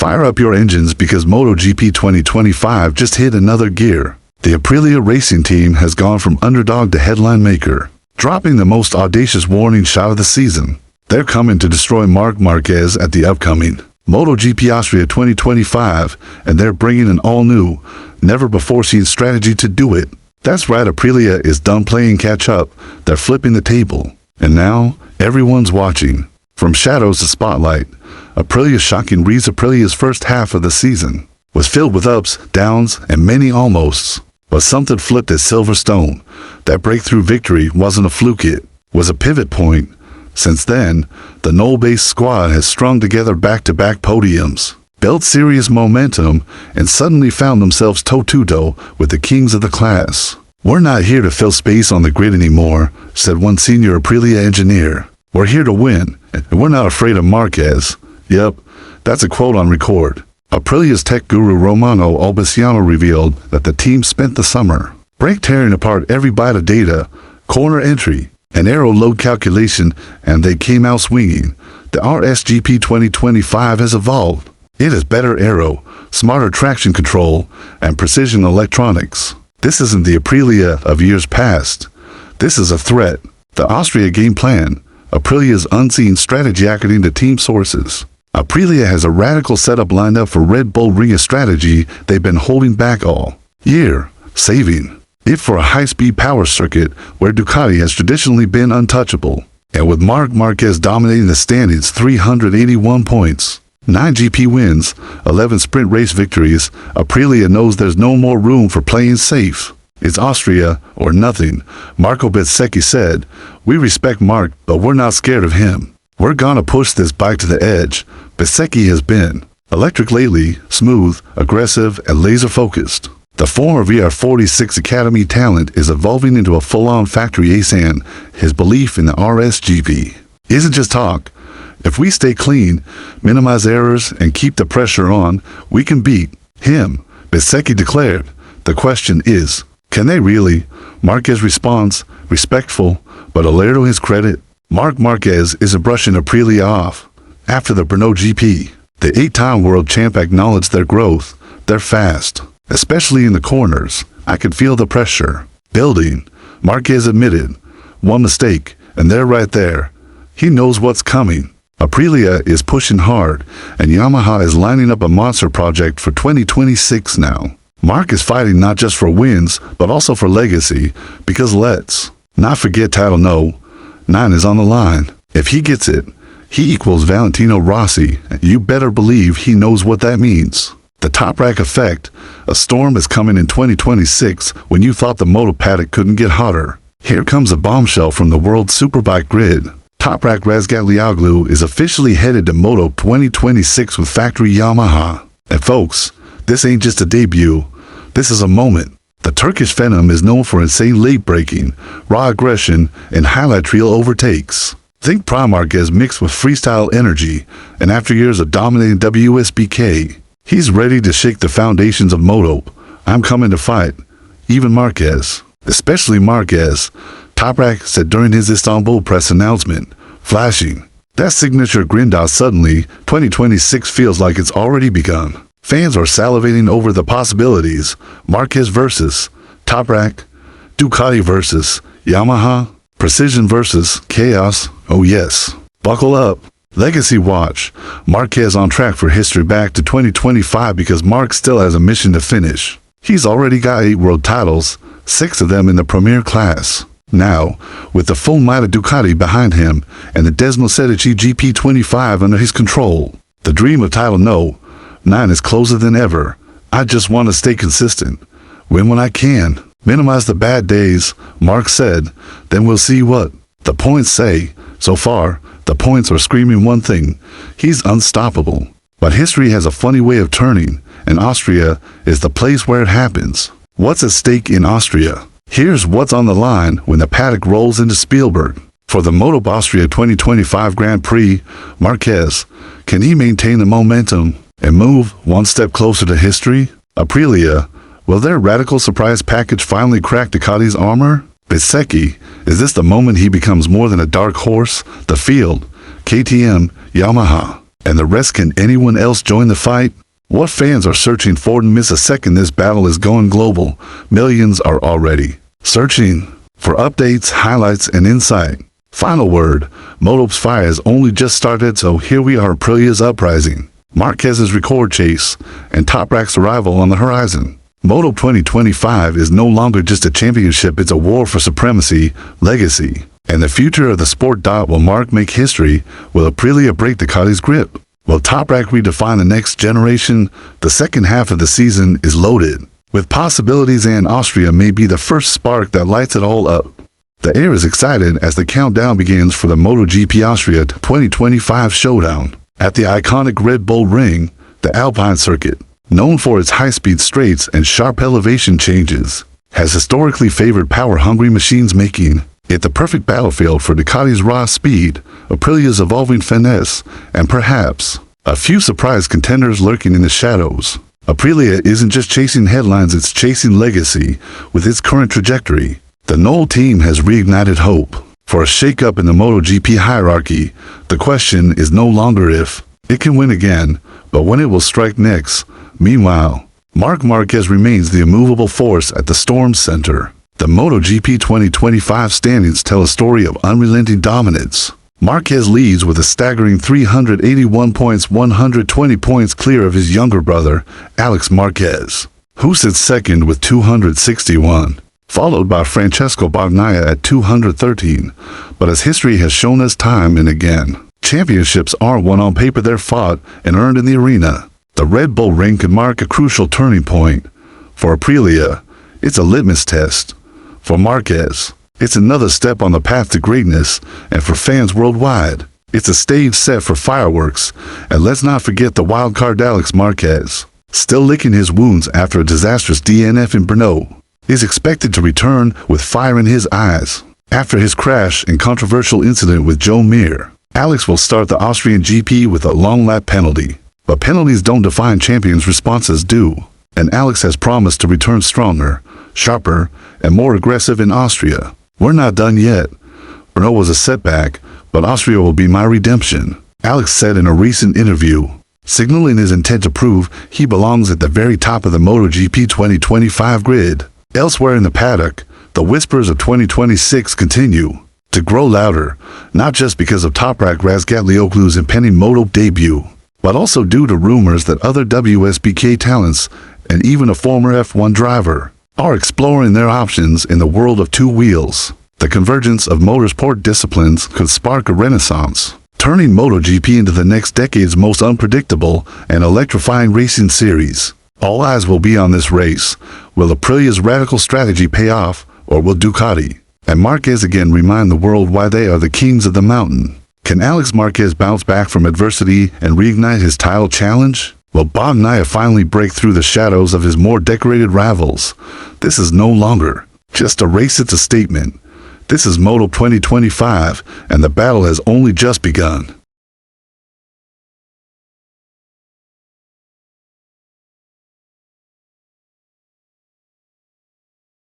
Fire up your engines because MotoGP 2025 just hit another gear. The Aprilia racing team has gone from underdog to headline maker, dropping the most audacious warning shot of the season. They're coming to destroy Marc Marquez at the upcoming MotoGP Austria 2025, and they're bringing an all-new, never-before-seen strategy to do it. That's right, Aprilia is done playing catch-up. They're flipping the table. And now, everyone's watching. From shadows to spotlight, Aprilia's shocking reads. Aprilia's first half of the season was filled with ups, downs, and many almosts. But something flipped at Silverstone. That breakthrough victory wasn't a fluke, it was a pivot point. Since then, the Knoll-based squad has strung together back-to-back podiums, built serious momentum, and suddenly found themselves toe-to-toe with the kings of the class. "We're not here to fill space on the grid anymore," said one senior Aprilia engineer. "We're here to win, and we're not afraid of Marquez." Yep, that's a quote on record. Aprilia's tech guru Romano Albesiano revealed that the team spent the summer tearing apart every byte of data, corner entry, and aero load calculation, and they came out swinging. The RSGP 2025 has evolved. It has better aero, smarter traction control, and precision electronics. This isn't the Aprilia of years past. This is a threat. The Austria game plan, Aprilia's unseen strategy according to team sources. Aprilia has a radical setup lined up for Red Bull Ring, a strategy they've been holding back all year, saving it for a high-speed power circuit where Ducati has traditionally been untouchable. And with Marc Marquez dominating the standings, 381 points, 9 GP wins, 11 sprint race victories, Aprilia knows there's no more room for playing safe. It's Austria or nothing, Marco Bezzecchi said. "We respect Marc, but we're not scared of him. We're gonna push this bike to the edge." Bezzecchi has been electric lately, smooth, aggressive, and laser-focused. The former VR46 Academy talent is evolving into a full-on factory ace, and his belief in the RSGP isn't just talk. "If we stay clean, minimize errors, and keep the pressure on, we can beat him," Bezzecchi declared. The question is, can they really? Marquez responds, respectful, but a layer to his credit, Marc Marquez isn't brushing Aprilia off. After the Brno GP, the 8-time world champ acknowledged their growth. They're fast, especially in the corners. "I can feel the pressure building," Marquez admitted. "One mistake, and they're right there." He knows what's coming. Aprilia is pushing hard, and Yamaha is lining up a monster project for 2026 now. Marc is fighting not just for wins, but also for legacy, because let's not forget Title No. 9 is on the line. If he gets it, he equals Valentino Rossi, and you better believe he knows what that means. The Toprak effect. A storm is coming in 2026 when you thought the moto paddock couldn't get hotter. Here comes a bombshell from the world superbike grid. Toprak Razgatlıoğlu is officially headed to Moto 2026 with factory Yamaha. And folks, this ain't just a debut. This is a moment. The Turkish Phenom is known for insane late-breaking, raw aggression, and highlight reel overtakes. Think Prime Marquez mixed with freestyle energy, and after years of dominating WSBK, he's ready to shake the foundations of Moto. "I'm coming to fight." Even Marquez, especially Marquez, Toprak said during his Istanbul press announcement, flashing that signature grin. Suddenly, 2026 feels like it's already begun. Fans are salivating over the possibilities. Marquez versus Toprak, Ducati versus Yamaha, precision versus chaos. Oh yes, buckle up. Legacy watch. Marquez on track for history back to 2025 because Marc still has a mission to finish. He's already got 8 world titles, 6 of them in the premier class. Now, with the full might of Ducati behind him and the Bezzecchi GP25 under his control, the dream of Title No. 9 is closer than ever. "I just want to stay consistent, win when I can, minimize the bad days," Marc said. "Then we'll see what the points say." So far, the points are screaming one thing: he's unstoppable. But history has a funny way of turning, and Austria is the place where it happens. What's at stake in Austria? Here's what's on the line when the paddock rolls into Spielberg. For the Moto Austria 2025 Grand Prix, Marquez, can he maintain the momentum and move one step closer to history? Aprilia, will their radical surprise package finally crack Ducati's armor? Bezzecchi, is this the moment he becomes more than a dark horse? The field, KTM, Yamaha, And the rest, can anyone else join the fight? What fans are searching for? Don't miss a second, this battle is going global. Millions are already searching for updates, highlights, and insight. Final word, MotoGP has only just started, so here we are, Aprilia's uprising, Marquez's record chase, and Toprak's arrival on the horizon. Moto 2025 is no longer just a championship, it's a war for supremacy, legacy, and the future of the sport. Will Marc make history? Will Aprilia break Ducati's grip? Will Toprak redefine the next generation? The second half of the season is loaded with possibilities, and Austria may be the first spark that lights it all up. The air is excited as the countdown begins for the MotoGP Austria 2025 showdown. At the iconic Red Bull Ring, the Alpine circuit, known for its high-speed straights and sharp elevation changes, has historically favored power-hungry machines, making it the perfect battlefield for Ducati's raw speed, Aprilia's evolving finesse, and perhaps a few surprise contenders lurking in the shadows. Aprilia isn't just chasing headlines, it's chasing legacy. With its current trajectory, the Knoll team has reignited hope for a shake-up in the MotoGP hierarchy. The question is no longer if it can win again, but when it will strike next. Meanwhile, Marc Marquez remains the immovable force at the storm's center. The MotoGP 2025 standings tell a story of unrelenting dominance. Marquez leads with a staggering 381 points, 120 points clear of his younger brother, Alex Marquez, who sits second with 261. Followed by Francesco Bagnaia at 213, but as history has shown us time and again, championships aren't won on paper, they're fought and earned in the arena. The Red Bull Ring could mark a crucial turning point. For Aprilia, it's a litmus test. For Marquez, it's another step on the path to greatness, and for fans worldwide, it's a stage set for fireworks. And let's not forget the wild card Alex Marquez, still licking his wounds after a disastrous DNF in Brno, is expected to return with fire in his eyes. After his crash and controversial incident with Joe Mir, Alex will start the Austrian GP with a long lap penalty. But penalties don't define champions, responses do. And Alex has promised to return stronger, sharper, and more aggressive in Austria. We're not done yet. Brno was a setback, but Austria will be my redemption, Alex said in a recent interview, signaling his intent to prove he belongs at the very top of the MotoGP 2025 grid. Elsewhere in the paddock, the whispers of 2026 continue to grow louder, not just because of Toprak Razgatlıoğlu's impending moto debut, but also due to rumors that other WSBK talents and even a former F1 driver are exploring their options in the world of two wheels. The convergence of motorsport disciplines could spark a renaissance, turning MotoGP into the next decade's most unpredictable and electrifying racing series. All eyes will be on this race. Will Aprilia's radical strategy pay off, or will Ducati and Marquez again remind the world why they are the kings of the mountain? Can Alex Marquez bounce back from adversity and reignite his title challenge? Will Bagnaia finally break through the shadows of his more decorated rivals? This is no longer just a race, it's a statement. This is Moto 2025, and the battle has only just begun.